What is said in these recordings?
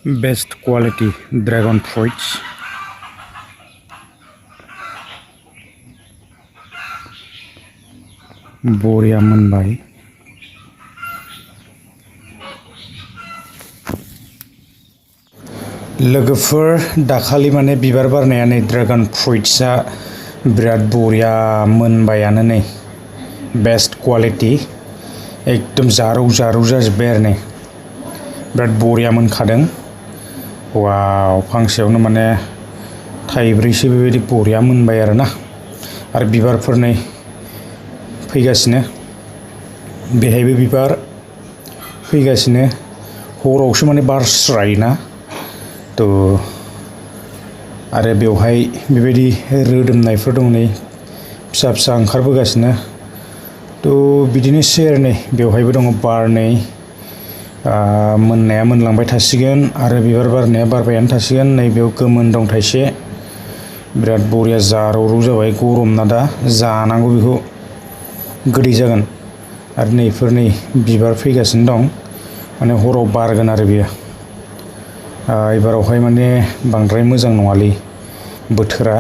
Best quality dragon fruits. बरिया मोनबाय। लोगोफोर दाखालि माने बिबार बारनाया नै ड्रागन फ्रुइट्सआ बिराद बरिया मोनबायानो नै बेस्ट क्वालिटी एकदम जारौ जारौ जाजोब्बाय आरो नै बिराद बरिया मोनखादों। वाव फांसेयावनो माने थाइब्रैसो बेबायदि बरिया मोनबाय आरोना आरो बिबारफोर नै फैगासिनो बेहायबो बिबार फैगासिनो हरावसो माने बारस्रायोना थ' आरो बेवहाय बेबायदि रोदोमनायफोर दं नै फिसा फिसा ओंखारबोगासिनो थ' बिदिनोसै आरो नै बेवहायबो दङ बारनै मोननाया मोनलांबाय थासिगोन आरो बिबार बारनाया बारबायानो थासिगोन। नै बेयाव गोमोन दं थाइसे बिराद बरिया जारौरौ जाबाय गरम ना दा जानांगौ बेखौ गोदै जागोन आरो नैफोर नै बिबार फैगासिनो दं माने हराव बारगोन आरो बेयो एबारावहाय माने बांद्राय मोजां नङालै बोथोरा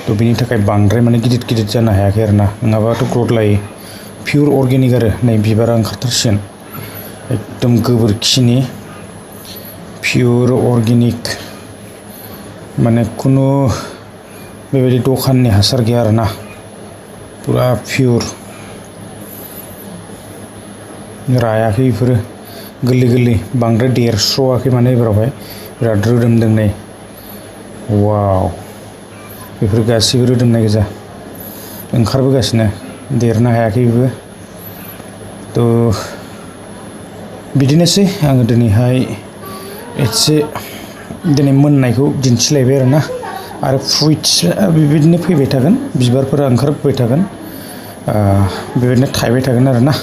थ' बिनि थाखाय बांद्राय माने गिदिर गिदिर जानो हायाखै आरोना नङाबाथ' ग्रथ लायो पियर अर्गेनिक आरो नै बिबारा ओंखारथारसिगोन एकदम गोबोरखिनि पियर अर्गेनिक माने खुनु बेबायदि दखाननि हासार गैया आरोना पुरा पियर रायाखै बेफोरो गोरलै गोरलै बांद्राय देरस्र'आखै माने एबारावहाय बिराद रोदोमदों नै वाव बेफोर गासैबो रोदोमनाय गोजा ओंखारबोगासिनो देरनो हायाखै बेबो थ' बिदिनोसै आङो दिनैहाय एसे दिनै मोननायखौ दिन्थिलायबाय आरोना आरो फ्रुइट्सआ बेबायदिनो फैबाय थागोन बिबारफोरा ओंखारबोबाय थागोन बेबायदिनो थायबाय थागोन आरोना।